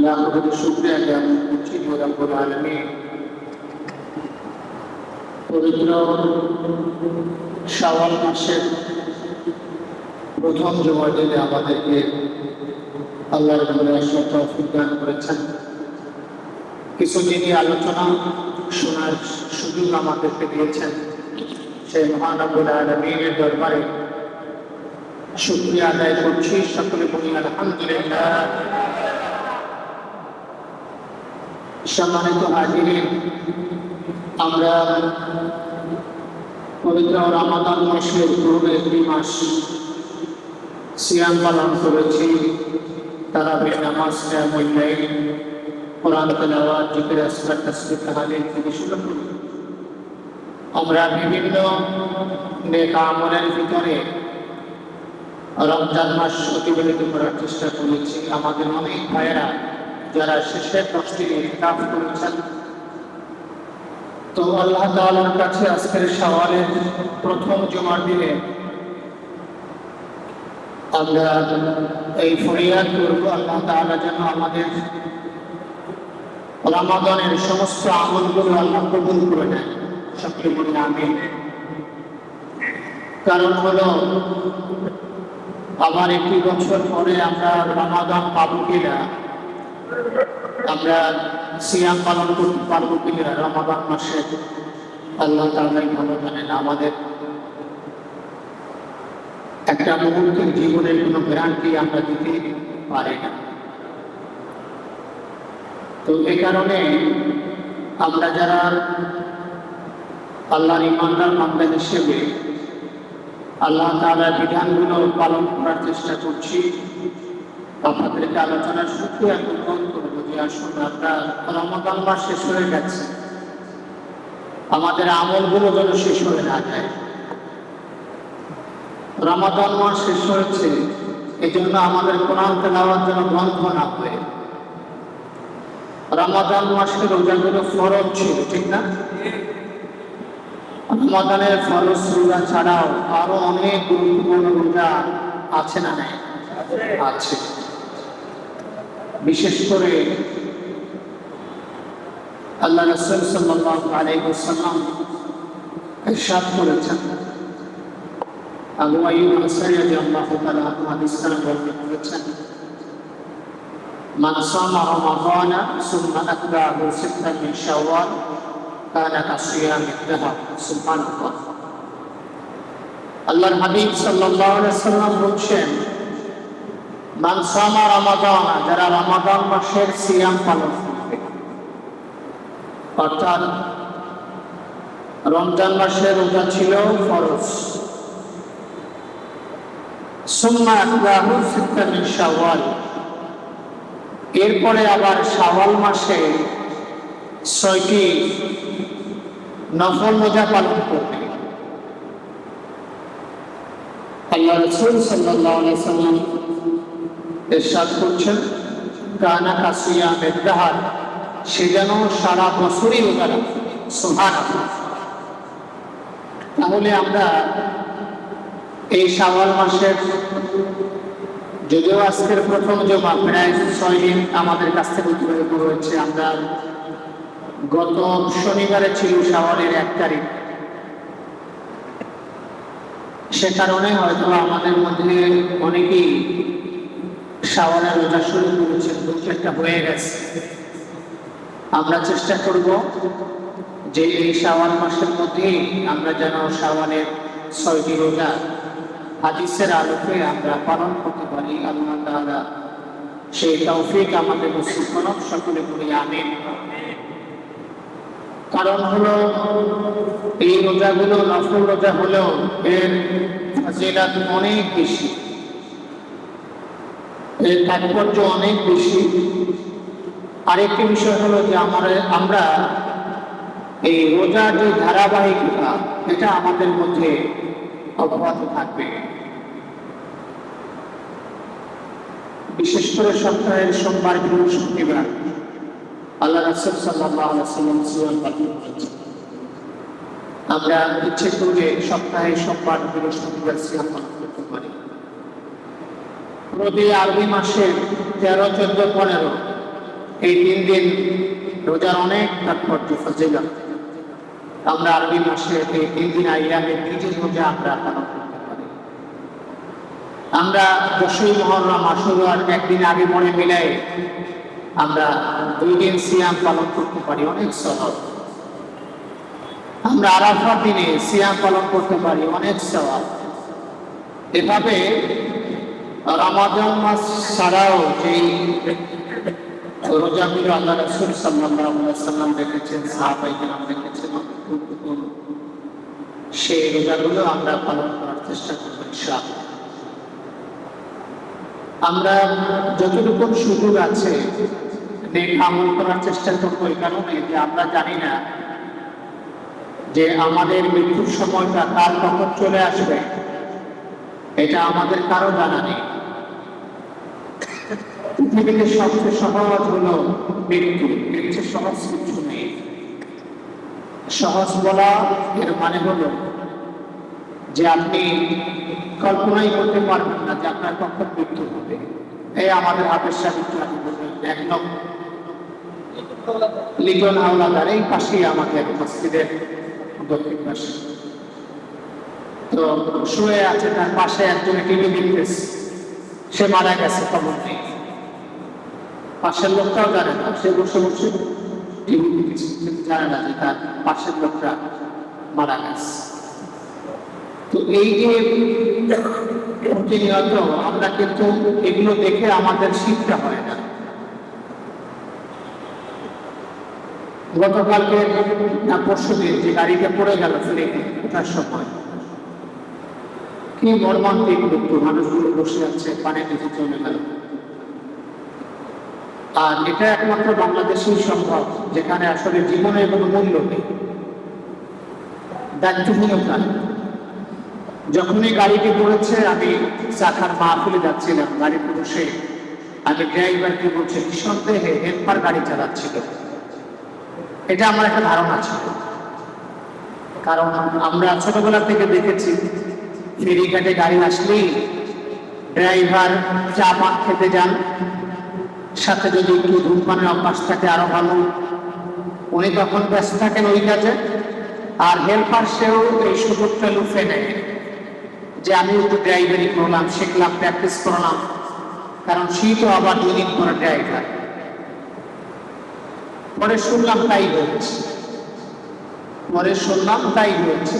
লাখো কোটি শুকরিয়া জ্ঞাপন করছি রব্বুল আলামিন পবিত্র শাওয়াল মাসের প্রথম জুমার দিনে আমাদেরকে আল্লাহর ঘরে আসার তৌফিক দান করেছেন। কিছু যিনি আলোচনা শোনার সুযোগ আমাদেরকে দিয়েছেন, সেই মহান রব্বুল আলামিনের দরবারে শুকরিয়া আদায় করছি। সকলে বলি আলহামদুলিল্লাহ। সম্মানিত হাজিরিন, আমরা পবিত্র রমাদান মাসের পুরো 2 মাস সিয়াম পালন করেছি। তারাবিহ নামাজ, কিয়ামুল লাইল, কোরআন তেলাওয়াত, জিকির আসকার, তাসবিহ তাহলিল থেকে শুরু করে আমরা বিভিন্ন নেক আমলের ভিতরে রমজান মাস অতিবাহিত করার চেষ্টা করেছি। আমাদের অনেক ভাইয়েরা যারা শেষের 10 দিন ইতিকাফ করেছেন, তো আল্লাহ তাআলার কাছে আজকের শাওয়ালের প্রথম জুমার দিনে আমরা এই ফরিয়াদ করব, আল্লাহ তাআলা যেন আমাদের রমাদানের সমস্ত আমলগুলো আল্লাহ কবুল করে নেয়। সকলে বলি আমিন। কারণ হলো, আবার 1 বছর পরে আমরা রমাদান পাবো কিনা, আমরা সিয়াম পালন করতে পারবো কিনা রমাদান মাসে, আল্লাহ তাআলাই ভালো জানেন। আমাদের একটা মুহূর্তের জীবনের কোনো গ্যারান্টি আমরা দিতে পারি না। তো এই কারণে আমরা যারা আল্লাহর ইমানদার বান্দা হিসেবে আল্লাহ তাআলার বিধানগুলো পালন করার চেষ্টা করছি, আপনাদেরকে আলোচনার সূত্রে অনুরোধ করবো যে আসুন, আমরা রমাদান মাস শেষ হয়ে গেছে, আমাদের আমলগুলো যেন শেষ হয়ে না যায়। রমাদান মাস শেষ হয়েছে, এই জন্য আমাদের কোরআন তেলাওয়াত যেন বন্ধ না হয়। রমাদান মাসের রোজাগুলো ফরজ ছিল, ঠিক না? রমাদানের ফরজ রোজা ছাড়াও আরো অনেক গুরুত্বপূর্ণ রোজা আছে না নাই? আছে। বিশেষ করে আল্লাহ রাসূল সাল্লাল্লাহু আলাইহি ওয়াসাল্লাম ইরশাদ করেছেন, আবু আইয়ুব আনসারী রাদিয়াল্লাহু তাআলা হাদিসটা বর্ণনা করেছেন, মান সামা রমাদানা সুম্মা আতবা'াহু সিত্তান মিন শাওয়াল কানা কাসিয়ামিদ দাহর। সুবহানাল্লাহ। আল্লাহর হাবিব সাল্লাল্লাহু আলাইহি ওয়াসাল্লাম বলেন, মান সামা রমাদানা, যারা রমাদান মাসের সিয়াম পালন করবে, অর্থাৎ রমজান মাসের রোজা ছিল ফরজ, সুম্মা আতবা'াহু সিত্তান মিন শাওয়াল, এরপরে আবার শাওয়াল মাসে 6টি নফল রোজা পালন করবে। আল্লাহ রাসূল সাল্লাল্লাহু আলাইহি ওয়াসাল্লাম ইরশাদ করছেন, কানা কাসিয়ামিদ দাহর, সে যেন সারা বছরই রোজা রাখে। সুবহানাল্লাহ। তাহলে আমরা এই শাওয়াল মাসের, যদিও আজকের প্রথম জুমা, প্রায় 6 দিন আমাদের কাছ থেকে অতিবাহিত হয়েছে। আমরা গত শনিবারে ছিল শাওয়ালের 1 তারিখ, সে কারণে হয়তো আমাদের মধ্যে অনেকেই শাওয়ালের রোজা শুরু করেছে, 2-4টা হয়ে গেছে। আমরা চেষ্টা করব যে এই শাওয়াল মাসের মধ্যেই আমরা যেন শাওয়ালের 6টি রোজা হাদিসের আলোকে আমরা পালন করতে পারি। আল্লাহ তাআলা সেই তৌফিক আমাদের নসিব করুন। সকলে বলি আমিন। কারণ হলো, এই রোজাগুলো নফল রোজা হলেও এর ফজিলত অনেক বেশি, এর তাৎপর্য অনেক বেশি। আরেকটি বিষয় হলো যে আমরা এই রোজার যে ধারাবাহিকতা, এটা আমাদের মধ্যে অব্যাহত থাকবে। বিশেষ করে সপ্তাহের সোমবার, বৃহস্পতিবার আল্লাহ রাসূল সাল্লাল্লাহু আলাইহি ওয়াসাল্লাম সিয়াম পালন করেছেন। আমরা ইচ্ছে করলে সপ্তাহে সোমবার, বৃহস্পতিবার সিয়াম পালন করতে পারি। প্রতি আরবি মাসের 13, 14, 15 এই 3 দিন রোজার অনেক তাৎপর্য ফজিলত। আমরা আরবি মাসে এই 3 দিন আইয়ামে নিজের রোজা আমরা পালন করতে পারি। আমরা 10ই মুহররম আশুরার একদিন আগে পরে মিলাই আমরা 2 দিন সিয়াম পালন করতে পারি, অনেক সওয়াব। আমরা আরাফার দিনে সিয়াম পালন করতে পারি, অনেক সওয়াব। এভাবে রমাদান মাস ছাড়াও যেই রোজাগুলো আল্লাহ রাসূল সাল্লাল্লাহু আলাইহি ওয়াসাল্লাম রেখেছেন, সাহাবায়ে কেরাম রেখেছেন, সেই রোজাগুলো আমরা পালন করার চেষ্টা করব ইনশাআল্লাহ। আমরা যতটুকু সুযোগ আছে নেক আমল করার চেষ্টা করব, এই কারণে যে আমরা জানি না যে আমাদের মৃত্যুর সময়টা কার কখন চলে আসবে, এটা আমাদের কারো জানা নেই। পৃথিবীতে সবচেয়ে সহজ হলো মৃত্যু, এর চেয়ে সহজ কিছু নেই। সহজ বলা এর মানে হলো যে আপনি কল্পনাই করতে পারবেন না যে আপনার কখন মৃত্যু হবে। এই আমাদের হাতের সাথে একদম লিটন হাওলাদার এই পাশেই আমাদের মসজিদের দক্ষিণ পাশে, তো শুয়ে আছে, তার পাশে একজন টিভি দেখতেছে, সে মারা গেছে, খবর নেই। পাশের লোকটাও জানে না, সে বসে বসে টিভি দেখছে, জানে না যে তার পাশের লোকটা মারা গেছে। তো এই যে প্রতিনিয়ত আমরা কিন্তু এগুলো দেখে আমাদের শিখতে হয় না। গতকালকে না পরশুদিন যে গাড়িতে পড়ে গেল ফ্লেটে ওঠার সময়, কি মর্মান্তিক মৃত্যু, মানুষগুলো বসে আছে, পানি নিচে চলে গেল। আর এটা একমাত্র বাংলাদেশেই সম্ভব যেখানে আসলে জীবনের কোনো মূল্য নেই, দায়িত্বহীনতা। যখনই গাড়িটি পড়েছে, আমি চাকার মাহফিলে যাচ্ছিলাম, গাড়িতে বসে আমি ড্রাইভারকে বলছি নিঃসন্দেহে হেল্পার গাড়ি চালাচ্ছিল। এটা আমার একটা ধারণা ছিল, কারণ আমরা ছোটবেলা থেকে দেখেছি ফেরিঘাটে গাড়ি আসলেই ড্রাইভার চা পান খেতে যান, সাথে যদি একটু ধূমপানের অভ্যাস থাকে আরো ভালো, উনি তখন ব্যস্ত থাকেন ওই কাজে। আর হেল্পার সেও এই সুযোগটা লুফে নেয় যে আমি একটু ড্রাইভারি করলাম, শিখলাম, প্র্যাকটিস করলাম, কারণ সে তো আবার 2 দিন পরে ড্রাইভার। পরে শুনলাম তাই হয়েছে,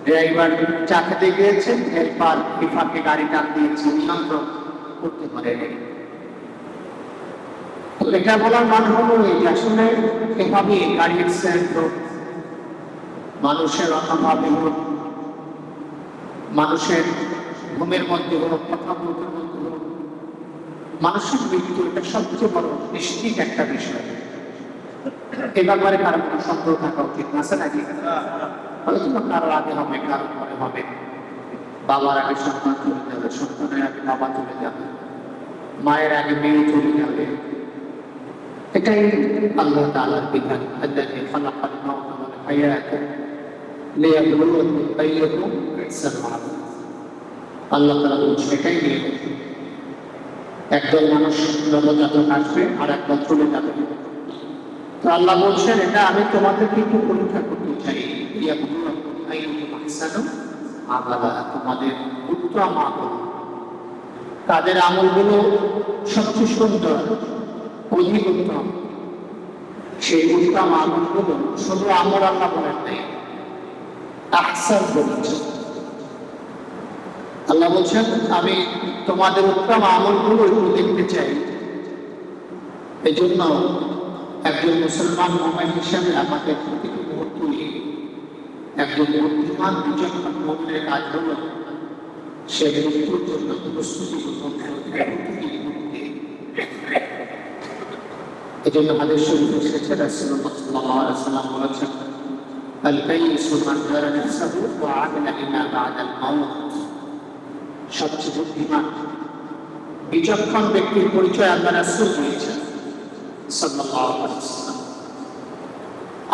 ড্রাইভার চা খেতে গিয়েছে, হেল্পার বিফাকে গাড়ি টান দিয়েছে, নিয়ন্ত্রণ করতে পারে। তো এটা বলার মানে হলো যে আসলে এভাবে গাড়ি অ্যাক্সিডেন্ট হোক, মানুষের অন্যভাবে হোক, মানুষের ঘুমের মধ্যে হোক, কথা বলতে বলতে হোক, মানুষের মৃত্যু এটা সবচেয়ে বড় নিশ্চিত একটা বিষয়। এ ব্যাপারে কারো কোনো সন্দেহ থাকা উচিত না, আছে নাকি? হয়তো কারো আগে হবে, কারো পরে হবে। বাবার আগে সন্তান চলে যাবে, সন্তানের আগে বাবা চলে যাবে, মায়ের আগে মেয়ে চলে যাবে। এটাই আল্লাহ তাআলার বিধান। আল্লাযী খালাকাল মাউতা ওয়াল হায়াতা লিয়াবলুয়াকুম আইয়ুকুম আহসানু আমালা। আল্লাহ তাআলা বলছেন এটাই নিয়ম। একদল মানুষ নবজাতক আসবে আর একদল চলে যাবে। তো আল্লাহ বলছেন এটা আমি তোমাদেরকে একটু পরীক্ষা করতে চাই, লিয়াবলুয়াকুম আইয়ুকুম আহসানু আমালা, তোমাদের উত্তম আমল, তাদের আমলগুলো সবচেয়ে সুন্দর, অধিক উত্তম। সেই উত্তম আমলগুলো শুধু আমল আল্লাহ বলেন নাই, আহসান বলেছেন। আল্লাহ বলছেন আমি তোমাদের উত্তম আমলগুলো একটু দেখতে চাই। এই জন্য একজন মুসলমান মুমিন হিসেবে আমাদের প্রতিটি মুহূর্তই একজন বুদ্ধিমান বিচক্ষণ মুমিনের কাজ হলো সে মৃত্যুর জন্য প্রস্তুতি গ্রহণ করতে। এই জন্য হাদিস শরীফে এসেছে রাসূলুল্লাহ সাল্লাল্লাহু আলাইহি ওয়াসাল্লাম বলেছেন আল কাইয়িসু মান দারা নাফসাহু ওয়া আমিলা লিমা বা'দাল মাউত। সবচেয়ে বুদ্ধিমান বিচক্ষণ ব্যক্তির পরিচয় আল্লাহ রাসূল দিয়েছেন সাল্লাল্লাহু আলাইহি ওয়াসাল্লাম।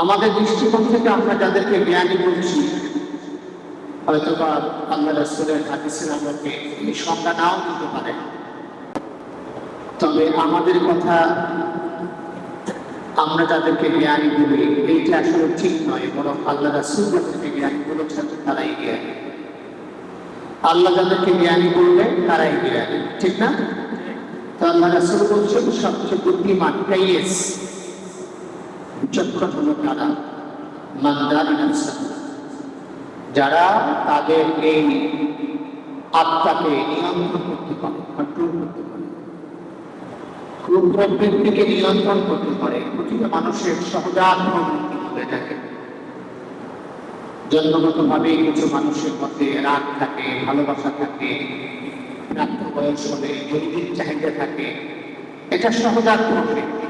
আমাদের দৃষ্টিকোণ থেকে আমরা যাদেরকে জ্ঞানী বলছি, হয়তো বা আল্লাহ রাসূলের হাদিসের আলোকে এই সংজ্ঞা নাও দিতে পারে, তবে আমাদের কথা আমরা যাদেরকে জ্ঞানী বলি এইটা আসলে ঠিক নয়, বরং আল্লাহ রাসূল যাদেরকে জ্ঞানী বলেছেন তারাই জ্ঞানী। আল্লাহ যাদেরকে জ্ঞানী বলবে তারাই জ্ঞানী, ঠিক না? তো আল্লাহ রাসূল বলছেন সবচেয়ে বুদ্ধিমান কাইয়েস বিচক্ষণ হলো তারা মানদারি নাফসা, যারা তাদের এই আত্মাকে নিয়ন্ত্রণ করতে পারে, কন্ট্রোল করতে পারে, ক্রোধ প্রবৃত্তিকে নিয়ন্ত্রণ করতে পারে। প্রতিটা মানুষের সহজাত প্রবৃত্তি হয়ে থাকে। জন্মগতভাবেই কিছু মানুষের মধ্যে রাগ থাকে, ভালোবাসা থাকে, প্রাপ্ত বয়স হলে জৈবিক চাহিদা থাকে, এটা সহজাত প্রবৃত্তি।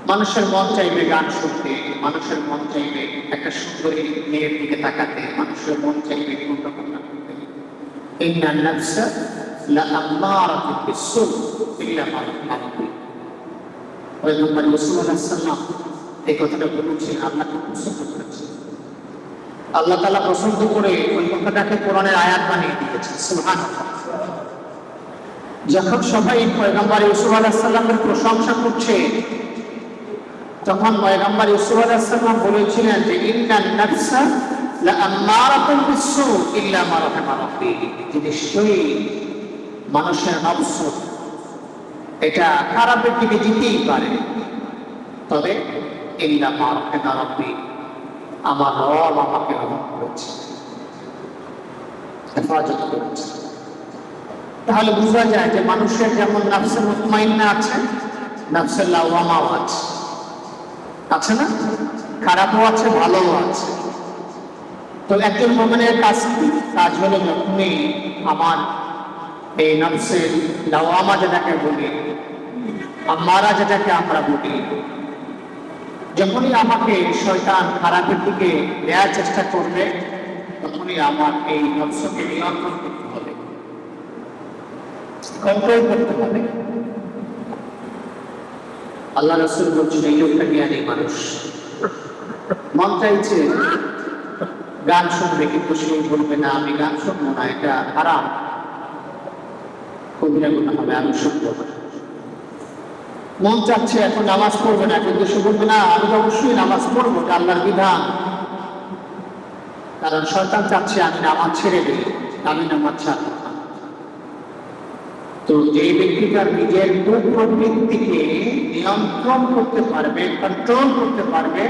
মানুষের মন চাইবে গান শুনতে, মানুষের মন চাইবে একটা সুন্দরী মেয়ের দিকে তাকাতে, মানুষের মন চাইবে কোনটা করতে। ইন্নান নাফসা লাআম্মারাতুন বিসসূ ইল্লা মা রাহিমা রাব্বী। পয়গম্বর রাসূলুল্লাহ সাল্লাল্লাহু আলাইহি ওয়াসাল্লাম এই কথাটা বলেছেন, আল্লাহকে পছন্দ করেছেন। আল্লাহ তাআলা পছন্দ করে ওই কথাটাকে কোরআনের আয়াত বানিয়ে দিয়েছেন। সুবহানাল্লাহ। যখন সবাই পয়গম্বর ইউসুফ আলাইহিস সালামের প্রশংসা করছে, তখন পয়গম্বর ইউসুফ আলাইহিস সালাম বলেছিলেন যে ইন্নান নাফসা লাআম্মারাতুন বিসসূ ইল্লা মা রাহিমা রাব্বী, যে নিশ্চয়ই মানুষের নফস এটা খারাপের দিকে যেতেই পারে, তবে ইল্লা মা রাহিমা রাব্বী, আমার রব আমাকে রহম করেছে, হেফাজত করেছে। তাহলে বোঝা যায় যে মানুষের যেমন নাফসে মুতমাইন্না আছে, নাফসে লাওয়ামাও আছে, আছে না? খারাপও আছে, ভালোও আছে। তো একজন মুমিনের কাজ হলো যখনই আমার এই নাফসে লাওয়ামা যেটাকে বলি, আম্মারা যেটাকে আমরা বলি, যখনই আমাকে শয়তান খারাপের দিকে নেওয়ার চেষ্টা করবে, তখনই আমার এই নফসকে নিয়ন্ত্রণ করতে হবে, কন্ট্রোল করতে হবে। আল্লাহ রাসূল বলছেন এই লোকটা জ্ঞানী মানুষ। মন চাইছে গান শুনবে, কিন্তু সে বলবে না আমি গান শুনবো না, এটা হারাম, কবিরা গুনাহ হবে, আমি শুনবো না। মন চাচ্ছে এখন নামাজ পড়বে না, কিন্তু সে বলবে না আমি তো অবশ্যই নামাজ পড়বো, এটা আল্লাহর বিধান। কারণ শয়তান চাচ্ছে আমি নামাজ ছেড়ে দিই, আমি নামাজ ছাড়বো না। তো যে ব্যক্তিটা নিজের প্রবৃত্তিকে নিয়ন্ত্রণ করতে পারবে, কন্ট্রোল করতে পারবে,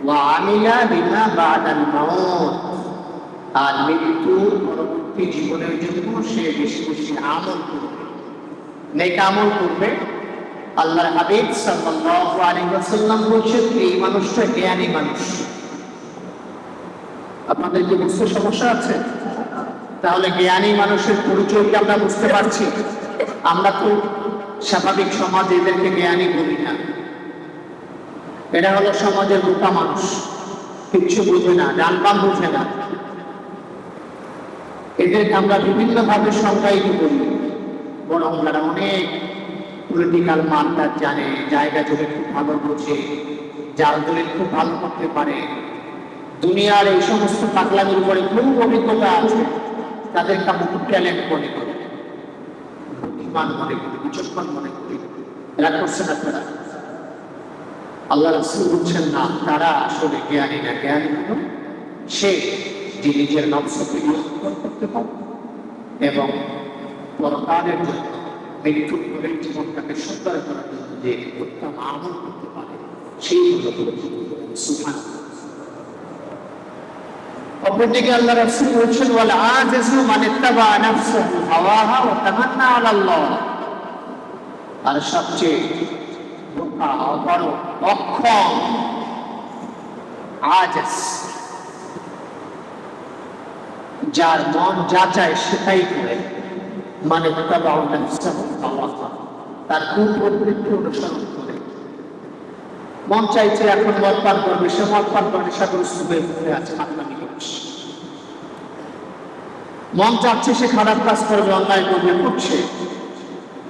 ওয়া আমিলা বিমা বাদাল মাউত, আর মৃত্যুর পরবর্তী জীবনের জন্য সে বেশি বেশি আমল করবে, নেক আমল করবে। আল্লাহর হাবিব সাল্লাল্লাহু আলাইহি ওয়াসাল্লাম বলেছেন এই মানুষটা জ্ঞানী মানুষ। আপনাদের কি বুঝতে সমস্যা আছে? তাহলে জ্ঞানী মানুষের পরিচয়কে আমরা বুঝতে পারছি। আমরা তো স্বাভাবিক সমাজে এদেরকে জ্ঞানী বলি না, এরা হলো সমাজের বোকা মানুষ, কিচ্ছু বুঝে না, ডান বাম বুঝে না। এদেরকে আমরা বিভিন্ন ভাবে সংজ্ঞায়িত করি, বরং যারা অনেক পলিটিক্যাল মানটা জানে, জায়গা জুড়ে খুব ভালো বোঝে, জাল জুড়ে খুব ভালো করতে পারে, দুনিয়ার এই সমস্ত পাগলামির উপরে খুব অভিজ্ঞতা আছে, তাদেরকে আমরা খুব ট্যালেন্ট মনে করি, বুদ্ধিমান মনে করি, বিচক্ষণ মনে করি। এরা করছেন আপনারা? আল্লাহ রাসূল বলছেন না, তারা আসলে জ্ঞানী না। জ্ঞানী হলো সে যে নিজের নফসকে নিয়ন্ত্রণ করতে পারে এবং পরকালের জন্য, মৃত্যুর পরের জীবনটাকে সুন্দর করার জন্য যে উত্তম আমল করতে পারে, সেই হলো সুবহানাল্লাহ। অপরদিকে আল্লাহ রাসূল বলছেন ওয়াল আজিজু মান ইত্তাবা নাফসাহু হাওয়াহা ওয়া তামান্না আলাল্লাহ, আর সবচেয়ে বোকা, বড় অক্ষম, আজিজ, যার মন যা চায় সেটাই করে, মানে ইত্তাবা নাফসাহু হাওয়াহা, তার কুপ্রবৃত্তি অনুসরণ করে। মন চাইছে এখন মদ পান করবে, সে মদ পান করে নেশাগ্রস্ত হয়ে পড়ে আছে, মাতলামি করছে। মন চাচ্ছে সে খারাপ কাজ করবে, অন্যায় করবে, করছে।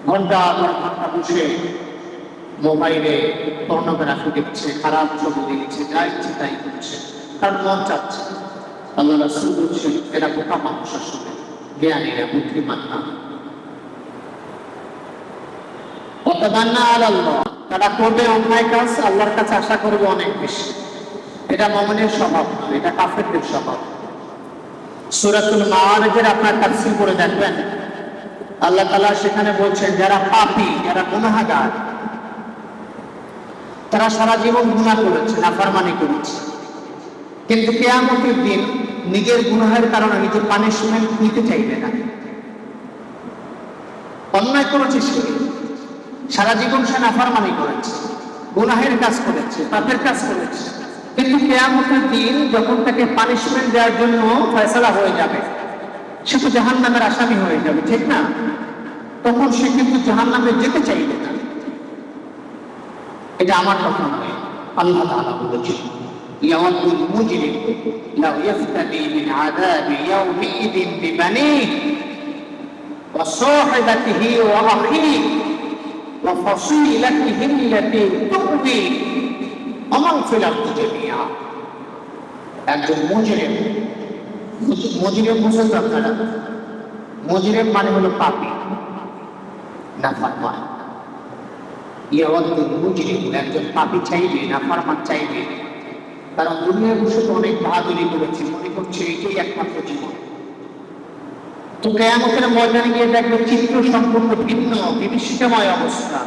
ঘন্টা পর ঘন্টা বসে মোবাইলে পর্নোগ্রাফি দেখছে, খারাপ ছবি দেখছে, যা ইচ্ছে তাই করছে, কারণ মন চাচ্ছে। আল্লাহ রাসূল বলছেন এরা বোকা মানুষ, আসলে জ্ঞানীরা, বুদ্ধিমান না। ওয়া তামান্না আলাল্লাহ, তারা করবে অন্যায় কাজ, আল্লাহর কাছে আশা করবে অনেক বেশি। এটা মুমিনের স্বভাব নয়, এটা কাফেরদের স্বভাব। সূরাতুল মাআরিজের আপনার তাফসীর করে দেখবেন, আল্লাহ তাআলা সেখানে বলছেন যারা পাপী, যারা গুনাহগার, তারা সারা জীবন গুনাহ করেছে, নাফরমানি করেছে, কিন্তু কিয়ামতের দিন নিজের গুনাহের কারণে নিজের পানিশমেন্ট নিতে চাইবে না। অন্যায় করেছে সে, সারা জীবন সে নাফরমানি করেছে, গুনাহের কাজ করেছে, পাপের কাজ করেছে, কিন্তু কিয়ামতের দিন যখন তাকে পানিশমেন্ট দেওয়ার জন্য ফয়সালা হয়ে যাবে, সে তো জাহান্নামের আসামি হয়ে যাবে, ঠিক না? তখন সে কিন্তু জাহান্নামে যেতে চাইবে না। এটা আমার কথা নয়, আল্লাহ তাআলা বলেছেন ইয়াওয়াদুল মুজরিম লাউ ইফতাদি মিন আযাবি ইয়াওমিইদিন বিবানিহি ওয়া সাহিবাতিহি ওয়া আখিহি ওয়া ফাসিলাতিহি আল্লাতী তু'বি ওয়া মান ফিল আরদি জামিআ। একজন মুজরিম, মুজরিম বুঝেন আপনারা? মুজরিম মানে হলো পাপী, নাফরমান। ইয়াওয়াদুল মুজরিম, একজন পাপী চাইবে, নাফরমান চাইবে, কারণ দুনিয়ায় বসে তো অনেক বাহাদুরি করেছে, মনে করছে এটাই একমাত্র জীবন। তো কিয়ামতের ময়দানে গিয়ে দেখবে চিত্র সম্পূর্ণ ভিন্ন, বিভীষিকাময় অবস্থা,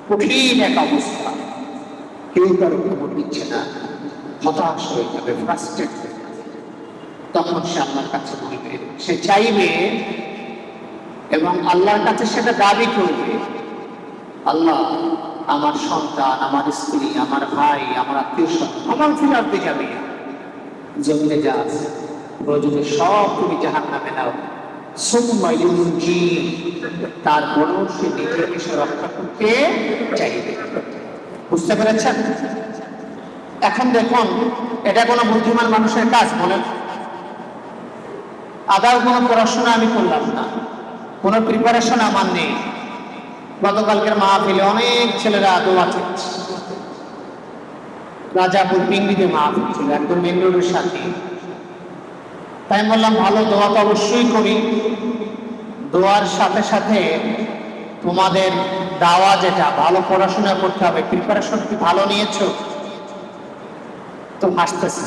কঠিন এক অবস্থা। কেউ কারো খবর দিচ্ছে না, হতাশ হয়ে যাবে, ফ্রাস্ট্রেট হয়ে যাবে। তখন সে আল্লাহর কাছে বলবে, সে চাইবে এবং আল্লাহর কাছে সেটা দাবি করবে, আল্লাহ আমার সন্তান, আমার স্ত্রী, আমার ভাই, আমার আত্মীয় স্বজন আমার ফিরাতে যাবে, জমিনে যা আছে প্রয়োজনে সব তুমি জাহান্নামে নাও, সুম্মা ইউনজি, তারপরেও সে নিজেকে সে রক্ষা করতে চাইবে। বুঝতে পেরেছেন? এখন দেখুন, এটা কোনো বুদ্ধিমান মানুষের কাজ বলেন? আদাও কোনো পড়াশোনা আমি করলাম না, কোনো প্রিপারেশন আমার নেই। গতকালকের মাহফিলে অনেক ছেলেরা দোয়া চাচ্ছে, রাজাপুর পিংড়িতে মাহফিল ছিল, একদম মেন রোডের সাথে। তাই বললাম ভালো দোয়া তো অবশ্যই করি, দোয়ার সাথে সাথে তোমাদের দাওয়া যেটা, ভালো পড়াশোনা করতে হবে, প্রিপারেশন কি ভালো নিয়েছো? তো হাসতেছে।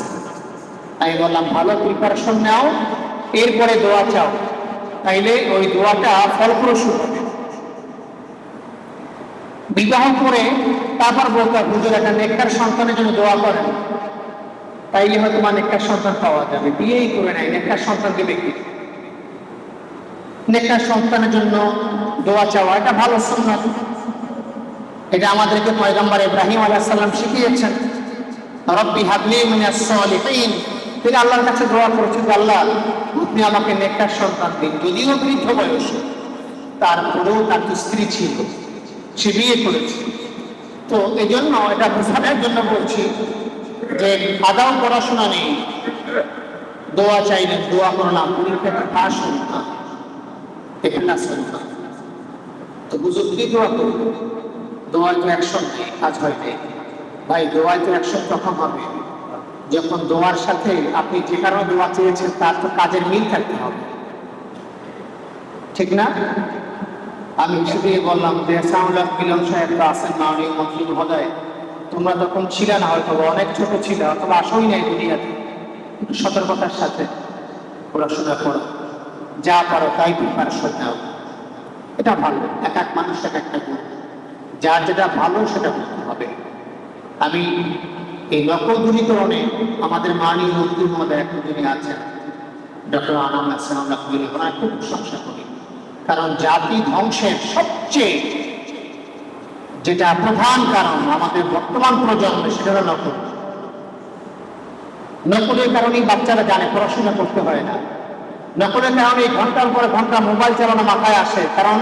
আমি বললাম ভালো প্রিপারেশন নাও, এরপরে দোয়া চাও, তাইলে ওই দোয়াটা ফলপ্রসূ হবে। বিবাহ করে তারপর বলতে হবে হুজুর একটা নেককার সন্তানের জন্য দোয়া করেন, তাইলে হয়তো তোমার নেককার সন্তান পাওয়া যাবে। বিয়েই করে নাই, নেককার সন্তান দেবে কি? নেককার সন্তানের জন্য দোয়া চাওয়া এটা ভালো সুন্নাত। এটা আমাদেরকে পয়গম্বর ইব্রাহিম আলাইহিস সালাম শিখিয়েছেন, রব্বি হাবলি মিনাস সালিহিন। তিনি আল্লাহর কাছে দোয়া করেছেন, আল্লাহ আপনি আমাকে নেককার সন্তান দিন। যদিও বৃদ্ধ বয়স, তারপরেও তার স্ত্রী ছিল, সে বিয়ে করেছে। তো এই জন্য এটা বোঝানোর জন্য বলছি যে আদাও পড়াশোনা নেই, দোয়া চাইলেন, দোয়া করলাম, পরীক্ষাটা পাস হল না, এখলাস হল না, তো বুঝুন কি দোয়া করবো? দোয়ায় তো অ্যাকশন নেই, কাজ হয় নাই। ভাই দোয়ায় তো অ্যাকশন তখন হবে যখন দোয়ার সাথে আপনি যে কারণে দোয়া চেয়েছেন তার তো কাজের মিল থাকতে হবে, ঠিক না? আমি হিসেবে বললাম যে সাউলাক মিলন সাহেব তো আছেন, মাননীয় মন্ত্রী মহোদয়, তোমরা তখন ছিল না, হয়তো অনেক ছোট ছিল, অথবা আসোই নাই দুনিয়াতে। সতর্কতার সাথে পড়াশোনা করো, যা পারো তাই প্রিপারেশন নাও, এটা ভালো। এক এক মানুষ এক একটা গুণ, যার যেটা ভালো সেটা করতে হবে। আমি এই নকলদুরীকরণে আমাদের মাননীয় মন্ত্রী মহোদয় এখন যিনি আছেন, ডক্টর আনাম সাউলাক মিলন, ওনার খুব প্রশংসা করি। কারণ জাতি ধ্বংসের সবচেয়ে যেটা প্রধান কারণ আমাদের বর্তমান প্রজন্মে, সেটা হলো নকল। নকলের কারণেই বাচ্চারা জানে পড়াশোনা করতে হয় না। নকলের কারণে ঘন্টার পর ঘন্টা মোবাইল চালানো মাথায় আসে, কারণ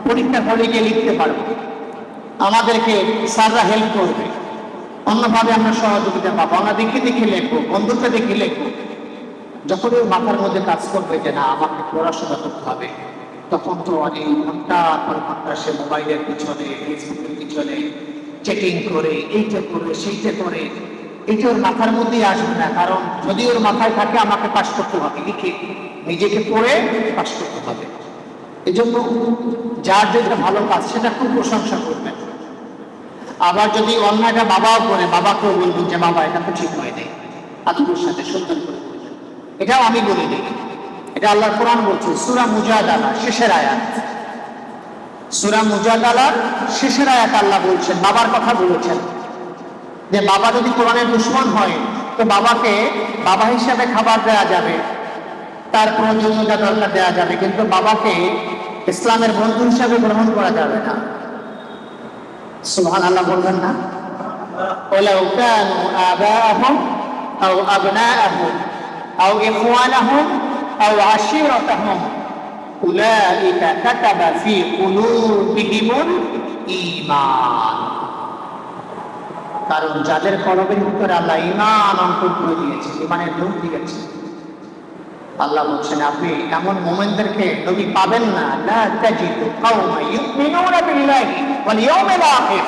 পরীক্ষার হলে গিয়ে লিখতে পারবে, আমাদেরকে স্যাররা হেল্প করবে, অন্যভাবে আমরা সহযোগিতা পাবো, আমরা দেখে দেখে লেখবো, বন্ধুকে দেখে লেখবো। যখন ওই মাথার মধ্যে কাজ করবে যে না আমাকে পড়াশোনা করতে হবে, তখন তো অনেক ঘন্টা পর ঘন্টা সে মোবাইলের পিছনে, ফেসবুকের পিছনে চেকিং করে, এইটা করে সেইটা করে, এটা ওর মাথার মধ্যেই আসবে না। কারণ যদি ওর মাথায় থাকে আমাকে পাস করতে হবে, লিখে নিজেকে পড়ে পাস করতে হবে। এই জন্য যার যেটা ভালো কাজ সেটা খুব প্রশংসা করবেন। আবার যদি অন্যটা বাবাও করে, বাবাকেও বলবেন যে বাবা এটা তো ঠিক হয় নাই, আত্মীয়র সাথে সুন্দর করে বলবেন। এটাও আমি বলে দিই, এটা আল্লাহ কোরআন বলছে সূরা মুজাদালা শেষের আয়াত। সূরা মুজাদালার শেষের আয়াত আল্লাহ বলছেন, বাবার কথা বলেছেন যে বাবা যদি কোরআনের দুশমন হয় তো বাবাকে বাবা হিসাবে খাবার দেওয়া যাবে, তার প্রয়োজনীয়তা দরকার দেওয়া যাবে, কিন্তু বাবাকে ইসলামের বন্ধু হিসাবে গ্রহণ করা যাবে না। সুবহানাল্লাহ বলবেন না? ওয়ালাউ কানু আবাআহুম আও আবনাআহুম আও ইখওয়ানাহুম আও আশীরাতাহুম উলাইকা কাতাবা ফি কুলুবিহিমুল ঈমান। কারণ যাদের কলবের ভিতরে আল্লাহ ঈমান অন্তর করে দিয়েছে, ঈমানের নূর দিয়েছে, আল্লাহ বলছেন আপনি এমন মুমিনদেরকে নবী পাবেন না, লা তাজিদু কওমান ইউমিনুনা বিল্লাহি ওয়াল ইয়াউমিল আখির,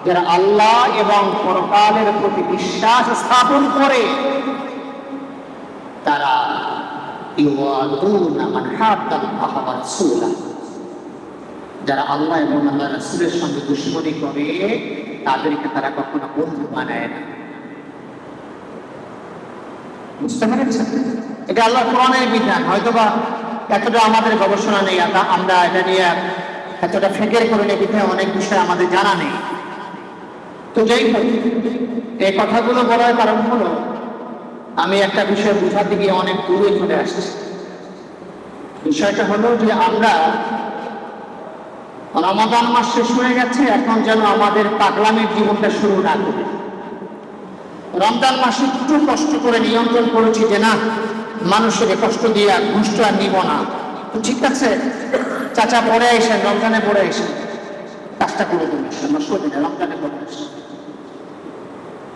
যারা আল্লাহ এবং পরকালের প্রতি বিশ্বাস স্থাপন করে, তারা ইউয়াদুনা মান হাদ্দাল্লাহ ওয়া রাসূলা, যারা আল্লাহ এবং আল্লাহর রাসূলের সঙ্গে দুশমনি করে তাদেরকে তারা কখনো বন্ধু বানায় না। বুঝতে পেরেছেন? এটা আল্লাহ কোরআনের বিধান। হয়তোবা এতটা আমাদের গবেষণা নেই, আমরা এটা নিয়ে এতটা ফিকির করে নেই, বিধায় অনেক বিষয় আমাদের জানা নেই। তো যাই হোক, এই কথাগুলো বলার কারণ হলো আমি একটা বিষয় বুঝাতে গিয়ে অনেক দূরে চলে আসছি। বিষয়টা হলো যে আমরা রমাদান মাস শেষ হয়ে গেছে, এখন যেন আমাদের পাগলামির জীবনটা শুরু না করে রমজান মাসে একটু কষ্ট করে নিয়ন্ত্রণ করেছি যে না, মানুষের কষ্ট দিয়ে ঘুষটা আর নিব না। তো ঠিক আছে চাচা, পরে আসেন, রমজানে পরে আসেন, কাজটা করে দেবেন, সমস্যা নেই, রমজানে পরে আসেন।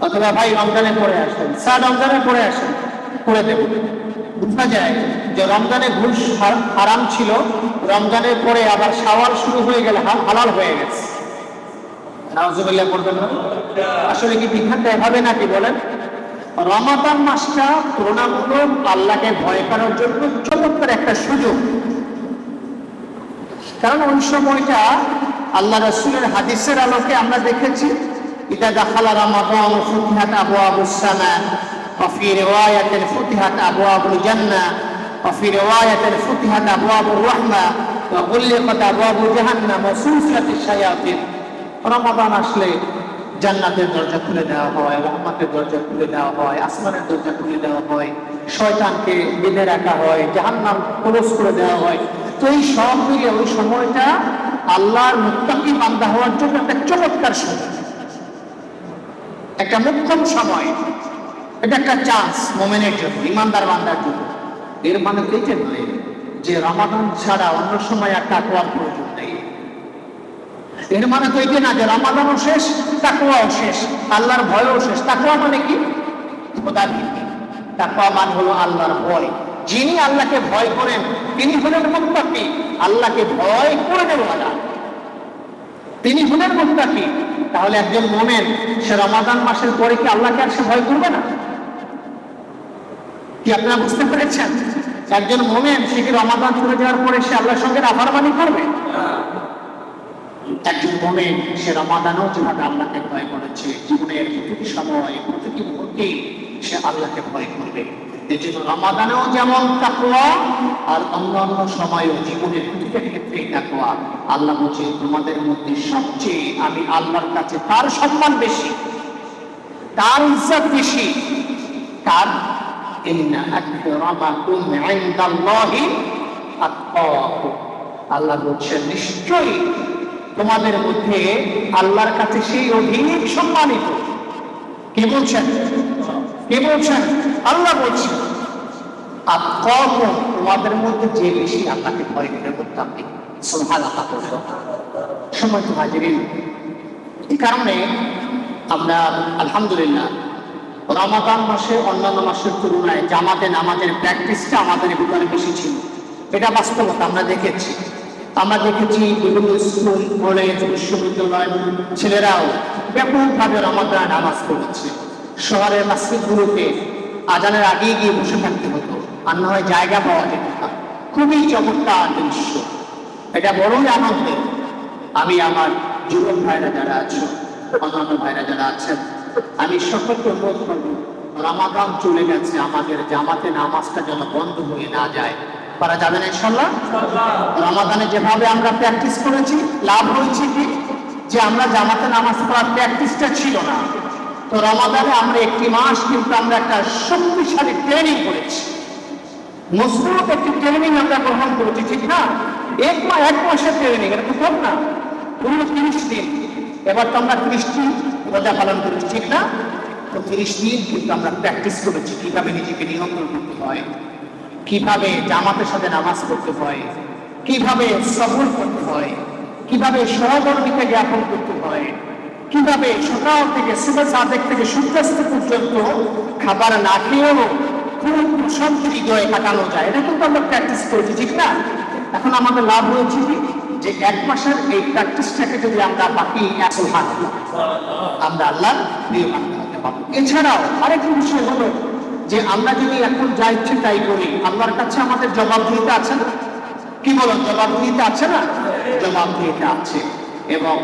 অথবা ভাই রমজানে পরে আসেন, স্যার রমজানে পরে আসেন, করে দেব। বোঝা যায় যে রমজানে ঘুষ হারাম ছিল, রমজানের পরে আবার শাওয়াল শুরু হয়ে গেলে হালাল হয়ে গেছে। নাউজুবিল্লাহ বলবেন না? আসলে কি বিধানটা এভাবে নাকি বলেন? রমাদান মাসটা তুলনামূলক আল্লাহকে ভয় করার জন্য চমৎকার একটা সুযোগ। কারণ ওই সময়টা আল্লাহ রাসূলের হাদিসের আলোকে আমরা দেখেছি, ইদা দাখালা রমাদান ফুতিহাত আবওয়াবুস সামা ওয়া ফি রিওয়ায়াতিন ফুতিহাত আবওয়াবুল জান্নাহ ওয়া ফি রিওয়ায়াতিন ফুতিহাত আবওয়াবুর রাহমা ওয়া গুলিকাত আবওয়াবু জাহান্নাম ওয়া সুলসিলাতিশ শায়াতিন। রমাদান আসলে জান্নাতের দরজা খুলে দেওয়া হয়, রহমতের দরজা খুলে দেওয়া হয়, আসমানের দরজা খুলে দেওয়া হয়, শয়তানকে বেঁধে রাখা হয়, জাহান্নাম ক্লোজ করে দেওয়া হয়। তো এই সব মিলে ওই সময়টা আল্লাহর মুত্তাকি বান্দা হওয়ার জন্য একটা চমৎকার সময়, একটা মুখ্যম সময়, এটা একটা চান্স মোমেনের জন্য, ইমানদার বান্দার জন্য। এর মানে এইটা নয় যে রমাদান ছাড়া অন্য সময় আর তাকওয়ার প্রয়োজন নেই। এর মানে তো এটা না যে রমাদানও শেষ, তাকওয়াও শেষ, আল্লাহর ভয়ও শেষ। তাকওয়া মানে কি? খোদার ভীতি। তাকওয়া মানে হলো আল্লাহর ভয়। যিনি আল্লাহকে ভয় করেন তিনি হলেন মুত্তাকি, আল্লাহকে ভয় করে নেওয়ালা, তিনি হলেন মুত্তাকি। তাহলে একজন মুমিন সে রমাদান মাসের পরে কি আল্লাহকে আর সে ভয় করবে না? কি আপনারা বুঝতে পেরেছেন? একজন মুমিন সে কি রমাদান চলে যাওয়ার পরে সে আল্লাহর সঙ্গে নাফরমানি করবে? একজন মুমিন সে রমাদানও যেভাবে আল্লাহকে ভয় করেছে, জীবনের প্রতিটি সময় প্রতিটি মুহূর্তে সে আল্লাহকে ভয় করবে। এই জন্য রমাদানেও যেমন তাকওয়া আর অন্যান্য সময়ও জীবনের প্রতিটা ক্ষেত্রেই তাকওয়া। আল্লাহ বলছে তোমাদের মধ্যে সবচেয়ে আমি আল্লাহর কাছে তার সম্মান বেশি, তার ইজ্জত বেশি, তার ইন্না আকরামাকুম ইনদাল্লাহি আতকাকুম। আল্লাহ বলছেন নিশ্চয়ই তোমাদের মধ্যে আল্লাহর কাছে সেই অধিক সম্মানিত। কে বলছেন? কে বলছেন? আল্লাহ বলছেন আতকাকুম, তোমাদের মধ্যে যে বেশি আল্লাহকে ভয় করে মুত্তাকি। সুবহানাল্লাহ। সময় তো হাজিরিন, এই কারণে আমরা আলহামদুলিল্লাহ রমাদান মাসে অন্যান্য মাসের তুলনায় জামাতে নামাজের প্র্যাকটিসটা আমাদের ভিতরে বেশি ছিল। এটা বাস্তবতা আমরা দেখেছি। আমরা দেখেছি বিভিন্ন স্কুল, কলেজ, বিশ্ববিদ্যালয় ছেলেরাও ব্যাপকভাবে রমাদান নামাজ পড়েছে। শহরের মসজিদগুলোতে আজানের আগেই গিয়ে বসে থাকতে হতো, আর না হয় জায়গা পাওয়া যেত না। খুবই চমৎকার দৃশ্য, এটা বড়ই আনন্দের। আমি আমার যুবক ভাইরা যারা আছো অন্যান্য ভাইরা যারা আছেন, আমি সকলকে অনুরোধ করব, রমাদান চলে গেছে, আমাদের জামাতে নামাজটা যেন বন্ধ হয়ে না যায়। পারা যাবে না ইনশাআল্লাহ? রমাদানে যেভাবে আমরা প্র্যাকটিস করেছি, লাভ হয়েছে কি যে আমরা জামাতে নামাজ পড়ার প্র্যাকটিসটা ছিল না। তো রমাদানে আমরা একটি মাস কিন্তু আমরা একটা শক্তিশালী ট্রেনিং করেছি, মজবুত একটি ট্রেনিং আমরা গ্রহণ করেছি, ঠিক না? এক মাসের ট্রেনিং, এটা তো কম না, পুরো 30 দিন। এবার তো আমরা 30 দিন রোজা পালন করেছি, ঠিক না? তো 30 দিন কিন্তু আমরা প্র্যাকটিস করেছি কিভাবে নিজেকে নিয়ন্ত্রণ করতে হয়, কিভাবে জামাতের সাথে নামাজ পড়তে হয়, কিভাবে সবর করতে হয়, কিভাবে সহকর্মীকে জ্ঞাপন করতে হয়, কিভাবে সকাল থেকে সুবহ সাদেক থেকে সূর্যাস্ত পর্যন্ত খাবার না খেয়েও খুব প্রশান্ত হৃদয়ে কাটানো যায়। এটা কিন্তু আমরা প্র্যাকটিস করেছি, ঠিক না? এখন আমাদের লাভ হয়েছে কি যে 1 মাসের এই প্র্যাকটিসটাকে যদি আমরা বাকি 100 ভাগ আমরা আল্লাহর প্রিয় বান্দা হতে পারবো। এছাড়াও আরেকটি বিষয় হলো যে আমরা যদি এখন যা ইচ্ছে তাই করি, আল্লাহর কাছে আমাদের জবাবদিহিতা আছে না? কি বলো, জবাবদিহিতা আছে না? জবাবদিহিতা আছে। এবং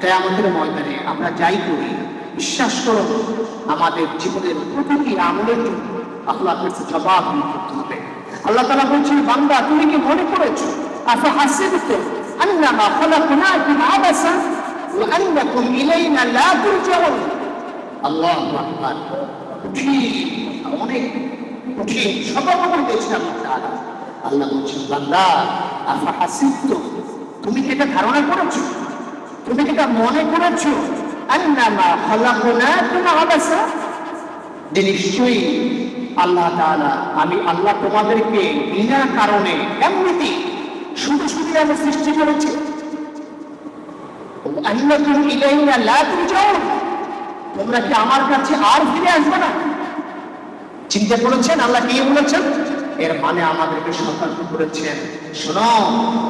কিয়ামতের ময়দানে আমরা যাই করি, বিশ্বাস করো আমাদের জীবনের প্রতিটি আমলের জন্য আল্লাহর কাছে জবাব দিতে হবে। আল্লাহ তাআলা বলছেন, বান্দা তুমি কি মনে করেছো আফাহাসিবতুম আন্নামা খালাকনাকুম আবাসা ওয়া আন্নাকুম ইলাইনা লা তুরজাউন। আল্লাহু আকবার। অনেক কঠিন সতর্ক করে দিয়েছেন আল্লাহ তাআলা। আল্লাহ বলছেন, বান্দা আফাহাসিবতুম, তুমি কি এটা ধারণা করেছো, তুমি কি এটা মনে করেছো আন্নামা খালাকনাকুম আবাসা, যে নিশ্চয়ই আল্লাহ তাআলা, আমি আল্লাহ তোমাদেরকে বিনা কারণে এমনিতে শুধু শুধু আমি সৃষ্টি করেছি। আন্নাকুম ইলাইনা লা তুরজাউন, তোমরা কি আমার কাছে আর ফিরে আসবে না? চিন্তা করেছেন আল্লাহ কি বলেছেন? এর মানে আমাদেরকে সতর্ক করেছেন, শোনো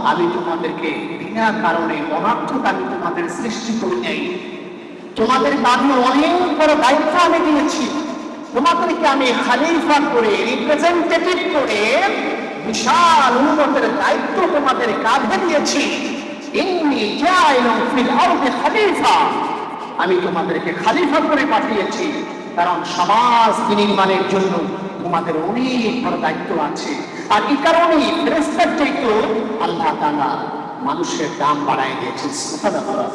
আমি তোমাদেরকে বিনা কারণে অনর্থক আমি তোমাদের সৃষ্টি করি নাই। তোমাদের কাঁধে অনেক বড় দায়িত্ব আমি দিয়েছি, তোমাদেরকে আমি খলিফা করে, রিপ্রেজেন্টেটিভ করে বিশাল উম্মতের দায়িত্ব তোমাদের কাঁধে দিয়েছি। ইন্নী জাইলুন ফিল আরদি খলিফা, আমি তোমাদেরকে খলিফা করে পাঠিয়েছি, কারণ সমাজ নির্মাণের জন্য তোমাদের অনেক বড় দায়িত্ব আছে। আর এই কারণেই ফেরেশতার চাইতে আল্লাহ তাআলা মানুষের দাম বাড়ায় দিয়েছেন। সুবহানাল্লাহ।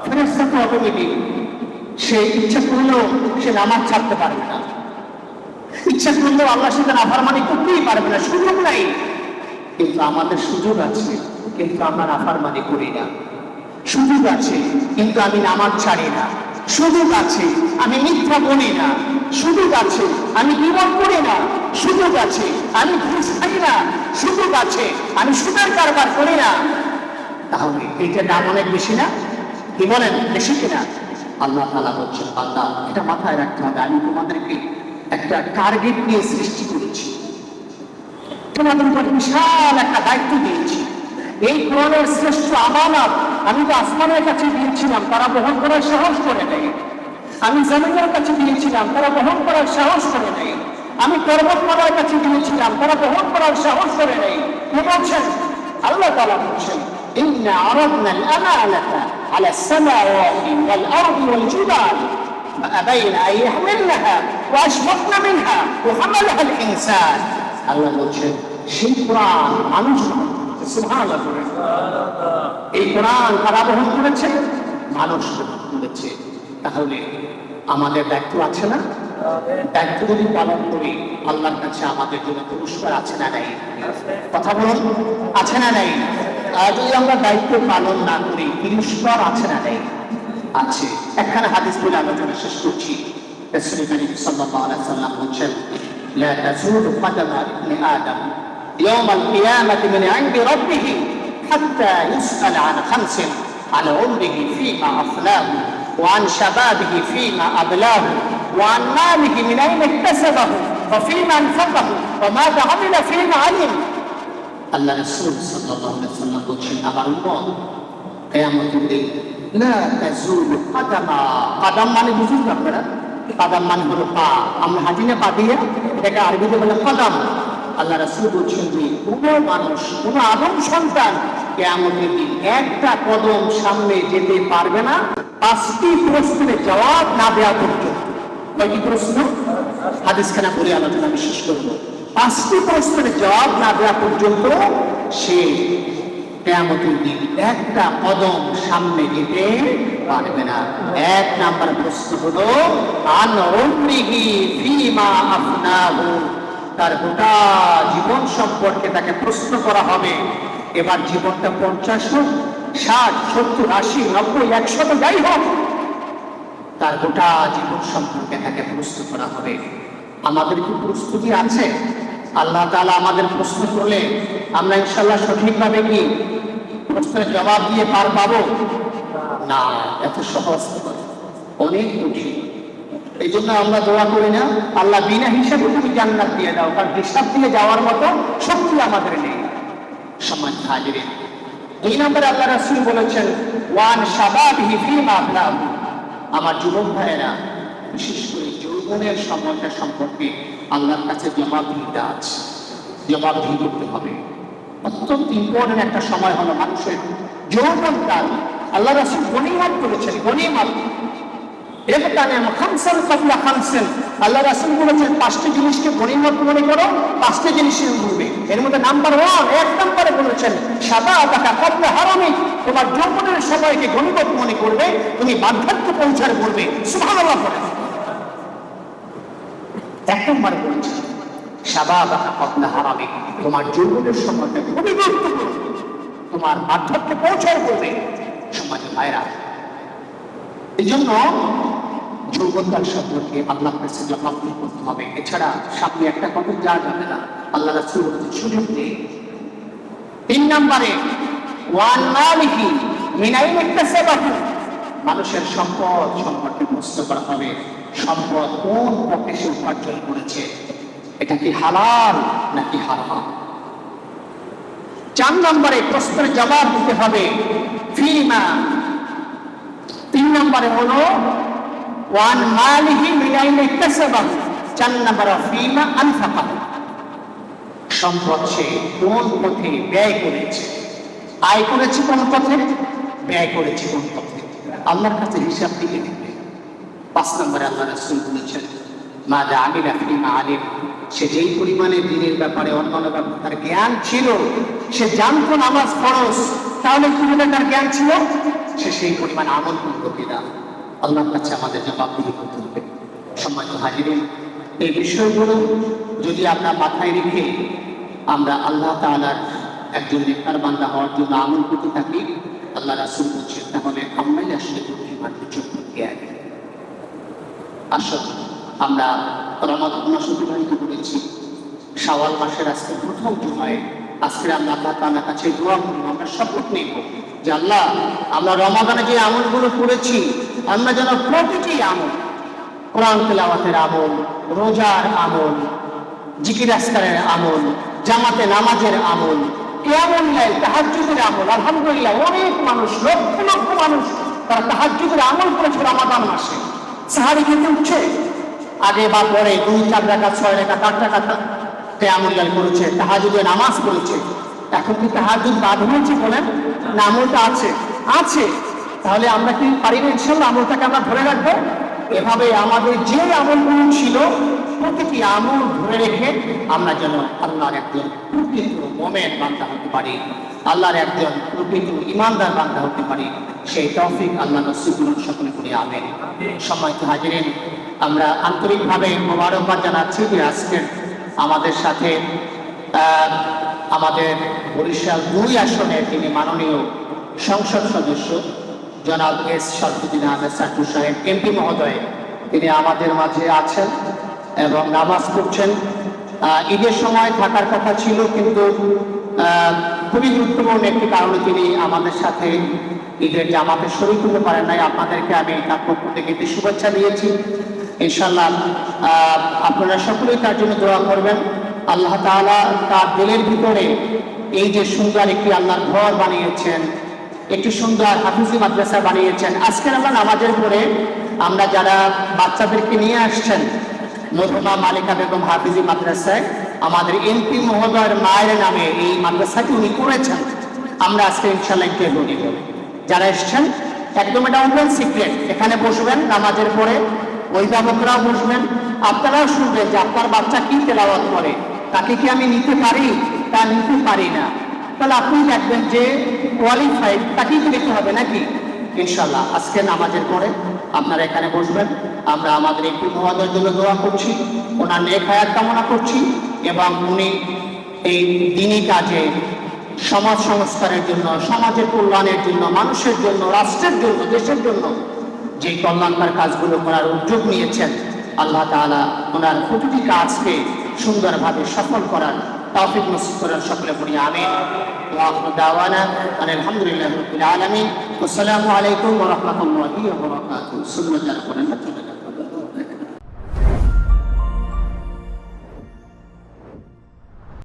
ফেরেশতা তো অটোমেটিক, সে ইচ্ছা করলেও সে নামাজ ছাড়তে পারবে না, ইচ্ছা করলেও আল্লাহর সাথে নাফরমানি করতেই পারবে না, সুযোগ নাই। কিন্তু আমাদের সুযোগ আছে, কিন্তু আমরা নাফরমানি করি না। সুযোগ আছে কিন্তু আমি নামাজ ছাড়ি না। সুযোগ আছে আমি মিথ্যা বলি না। সুযোগ আছে আমি বিবাদ করি না। সুযোগ আছে আমি ঘুষ খাই না। সুযোগ আছে আমি সুদের কারবার করি না। তাহলে এইটা দাম অনেক বেশি না? কি বলেন, বেশি কিনা? আল্লাহ তাআলা বলছেন, বান্দা এটা মাথায় রাখতে হবে, আমি তোমাদেরকে একটা টার্গেট নিয়ে সৃষ্টি করেছি, তোমাদের উপর বিশাল একটা দায়িত্ব দিয়েছি। এই কোরআনের শ্রেষ্ঠ আমানত আমি তো আসমানের কাছে দিয়েছিলাম, তারা বহন করার সাহস করে নেই। আমি জমিনের কাছে দিয়েছিলাম, তারা বহন করার সাহস করে নেই। আমি পর্বতমালার কাছে দিয়েছিলাম, তারা বহন করার সাহস করে নেই। কি বলছেন আল্লাহ তাআলা? বলছেন, ইন্না আরাদনা আল-আমানাতা আলা আস-সামাওয়াতি ওয়াল-আরদি ওয়াল-জিবাল فأبين أن يحملنها وأشفقن منها وحملها الإنسان। আল্লাহ বলছেন সেই কোরআন মানুষ, সুবহানাল্লাহ, এই কোরআন কারা বহন করেছে? মানুষ বহন করেছে। তাহলে আমাদের দায়িত্ব আছে না? দায়িত্ব যদি পালন করি আল্লাহর কাছে আমাদের জন্য পুরস্কার আছে না নাই? কথা বলুন, আছে না নাই? আর যদি আমরা দায়িত্ব পালন না করি পুরস্কার আছে না নাই? আছে। একখানে হাদিস বলে আলোচনা শেষ করছি। রাসূল করিম সাল্লাল্লাহু আলাইহি ওয়াসাল্লাম বলেন, লা তাজুলু কদামা ইবনি আদম ইয়াওমাল কিয়ামাতি মিন ইনদি রাব্বিহি হাত্তা ইউসআল আন খামসিন, আন উমরিহি ফীমা আফনাহু ওয়া আন শাবাবিহি ফীমা আবলাহু ওয়া আন মালিহি মিন আইনা ইকতাসাবাহু ওয়া ফীমা আনফাকাহু ওয়া মাযা আমিলা ফীমা আলিম। আল্লাহ রাসূল সাল্লাল্লাহু আলাইহি ওয়াসাল্লাম বলেন, আমার উম্মত কিয়ামতের দিন লা তাজুলু কদামা, কদম মানে বুঝুন আপনারা, কদম মানে হলো পা, আমরা হাঁটি না পা দিয়ে, এটাকে আরবিতে বলে কদম। আল্লাহ রাসূল বলছেন যে কোনো মানুষ, কোনো আদম সন্তান কিয়ামতের দিন একটা কদম সামনে যেতে পারবে না 5টি প্রশ্নের জবাব না দেওয়া পর্যন্ত। কয়টি প্রশ্ন? হাদিসখানা পড়ে আলোচনা বিশেষ করব। 5টি প্রশ্নের জবাব না দেওয়া পর্যন্ত সে কিয়ামতের দিন একটা কদম সামনে যেতে পারবে না। 1 নাম্বার প্রশ্ন হলো আন উমরিহি ফিমা আফনাহু, তার গোটা জীবন সম্পর্কে তাকে প্রশ্ন করা হবে। এবার জীবনটা 50 হোক, 60, 70, 80, 90, 100 যাই হোক, তার গোটা জীবন সম্পর্কে তাকে প্রশ্ন করা হবে। আমাদের কি প্রস্তুতি আছে? আল্লাহ তাআলা আমাদের প্রশ্ন করলে আমরা ইনশাআল্লাহ সঠিকভাবে কি প্রশ্নের জবাব দিয়ে পার পাবো? না, এত সহজ নয়, অনেক কঠিন। এই জন্য আমরা দোয়া করি না, আল্লাহ বিনা হিসাবে তুমি জান্নাত দিয়ে দাও, কারণ হিসাব দিয়ে যাওয়ার মতো শক্তি আমাদের নেই। সম্মানিত হাজিরিন, 2 নম্বরে আল্লাহ রাসূল বলেছেন ওয়ান শাবাবিহি ফিমা আফনাহু, আমার যুবক ভাইয়েরা, বিশেষ করে যৌবনের সময়টা সম্পর্কে আল্লাহর কাছে জবাবদিহিতা আছে, জবাবদিহি করতে হবে। অত্যন্ত ইম্পর্টেন্ট একটা সময় হলো মানুষের যৌবনকাল। আল্লাহ রাসূল গনিমত করেছেন, গনিমত। আল্লাহ রাসূল বলেছেন 5টি জিনিসকে গনিমত মনে করো, 5টি জিনিসের মধ্যে এর মধ্যে নাম্বার 1 নম্বরে বলেছেন শাবাবাকা ক্বাবলা হারামিক, তোমার যৌবনের সময়কে গনিমত মনে করবে, তুমি বার্ধক্যে পৌঁছার করবে। সুবহানাল্লাহ। 1 নম্বরে বলেছেন শাবাবাকা ক্বাবলা হারামিক, তোমার যৌবনের সময়টা খুবই গুরুত্বপূর্ণ, তোমার বার্ধক্যে পৌঁছার করবে। সম্মানিত ভাইরা, এই জন্য যৌবনকাল সম্পর্কে আল্লাহর কাছে জবাবদিহি করতে হবে। এছাড়া সামনে একটা কথা যা যাবে না, আল্লাহ রাসূল বলেছেন সুযোগ নেই। 3 নম্বরে ওয়ান মালিহি মিন আইনা ইকতাসাবাহু, মানুষের সম্পদ সম্পর্কে প্রশ্ন করা হবে। সম্পদ কোন পথে সে উপার্জন করেছে, এটা কি হালাল নাকি হারাম। 4 নম্বরে প্রশ্নের জবাব দিতে হবে ফিমা। 3 নম্বরে হলো ওয়ান মালিহি মিন আইনা ইকতাসাবাহু, 4 নম্বরে ফিমা আনফাকাহু, সম্পদ সে কোন পথে ব্যয় করেছে, আয় করেছে কোন পথে, ব্যয় করেছে কোন পথে, আল্লাহর কাছে হিসাব দিয়ে দিবে। 5 নম্বরে আল্লাহ রাসূল বলেছেন মাযা আমিলা ফিমা আলিম, সে যেই পরিমাণে দিনের ব্যাপারে অন্যান্য ব্যাপারে তার জ্ঞান ছিল, সে জানতো নামাজ ফরজ, তাহলে কিভাবে তার জ্ঞান ছিল, সে সেই পরিমাণ আমল করতো কিনা, আল্লাহর কাছে আমাদের জবাবদিহি করতে হবে। সম্মানিত হাজিরিন, এই বিষয়গুলো যদি আমরা মাথায় রেখে আমরা আল্লাহ তাআলার একজন নেককার বান্দা হওয়ার জন্য আমল করতে থাকি, আল্লাহ রাসূল বলছেন তাহলে আমরাই আসলে বুদ্ধিমান জ্ঞান। আসলে আমরা রমাদান মাস অতিবাহিত করেছি, শাওয়াল মাসের আজকে প্রথম জুমায়, আজকে আমরা আল্লাহ তাআলার কাছে দোয়া করব, আমরা শপথ নেব যে আল্লাহ, আমরা রমাদানে যে আমলগুলো করেছি, আমরা যেন প্রতিটি আমল, কোরআন তেলাওয়াতের আমল, রোজার আমল, জিকির আজকারের আমল, জামাতে নামাজের আমল, কিয়ামুল লাইল, তাহাজ্জুদের আমল, আলহামদুলিল্লাহ অনেক মানুষ, লক্ষ লক্ষ মানুষ তারা তাহাজ্জুদের আমল করেছে রমাদান মাসে। সাহারি খেতে উঠছে, আগে বা পরে 2-4 রাকাত, 6 রাকাত, 8 রাকাত কিয়ামুল লাইল করেছে, তাহাজ্জুদের নামাজ পড়েছে। এখন কি তাহাজ্জুদ বাদ হয়েছে বলেন? না, আমলটা আছে, আছে। তাহলে আমরা কি পারি না ইনশাআল্লাহ আমলটাকে আমরা ধরে রাখবো? এভাবে আমাদের যে আমলগুলো ছিল প্রতিটি আমল ধরে রেখে আমরা যেন আল্লাহর একজন প্রকৃত মুমিন বান্দা হতে পারি, আল্লাহর একজন প্রকৃত ঈমানদার বান্দা হতে পারি, সেই তৌফিক আল্লাহ নসিব করুন সকলে করে আমিন। সম্মানিত হাজিরিন, আমরা আন্তরিকভাবে মোবারকবাদ জানাচ্ছি যে আজকের আমাদের সাথে আমাদের বরিশাল 2 আসনের যিনি মাননীয় সংসদ সদস্য জনাব এস শরফুদ্দিন আহমেদ সাট্টু সাহেব এমপি মহোদয়, তিনি আমাদের মাঝে আছেন এবং নামাজ পড়ছেন। ঈদের সময় থাকার কথা ছিল, কিন্তু খুবই গুরুত্বপূর্ণ একটি কারণে তিনি আমাদের সাথে ঈদের জামাতে শরীক হতে পারেন নাই। আপনাদেরকে আমি তার পক্ষ থেকে শুভেচ্ছা দিয়েছি। ইনশাআল্লাহ আপনারা সকলেই তার জন্য দোয়া করবেন। আল্লাহ তাআলা তার দিলের ভিতরে এই যে সুন্দর একটি আল্লাহর ঘর বানিয়েছেন, একটি সুন্দর হাফিজি মাদ্রাসা বানিয়েছেন। আজকের আমরা নামাজের পরে আমরা যারা বাচ্চাদেরকে নিয়ে আসছেন মরহুমা মালিকা বেগম হাফিজি মাদ্রাসায়, আমাদের এমপি মহোদয়ের মায়ের নামে এই মাদ্রাসাটি উনি করেছেন। আমরা আজকে ইনশাআল্লাহ ইন্টারভিউ নিব। যারা এসছেন একদম এটা ওপেন সিক্রেট, এখানে বসবেন নামাজের পরে, অভিভাবকরাও বসবেন, আপনারাও শুনবেন যে আপনার বাচ্চা কি তেলাওয়াত করে, তাকে কি আমি নিতে পারি, তা নিতে পারি না, তাহলে আপনি দেখবেন যে কোয়ালিফাইড তাকেই তো নিতে হবে নাকি। ইনশাআল্লাহ আজকে নামাজের পরে আপনারা এখানে বসবেন। আমরা আমাদের একটু মহোদয়ের জন্য দোয়া করছি, ওনার নেক হায়াত কামনা করছি, এবং উনি এই দিনী কাজে সমাজ সংস্কারের জন্য, সমাজের কল্যাণের জন্য, মানুষের জন্য, রাষ্ট্রের জন্য, দেশের জন্য যে কল্যাণকর কাজগুলো করার উদ্যোগ নিয়েছেন, আল্লাহ তাআলা ওনার প্রতিটি কাজকে সুন্দরভাবে সফল করার তৌফিক নসিব করার, সকলে পড়ি আমিন। ওয়া আখিরু দাওয়ানা আলহামদুলিল্লাহি রাব্বিল আলামিন। আসসালামু আলাইকুম ওয়া রাহমাতুল্লাহি ওয়া বারাকাতুহু। সুবহানাল্লাহি ওয়া বিহামদিহি।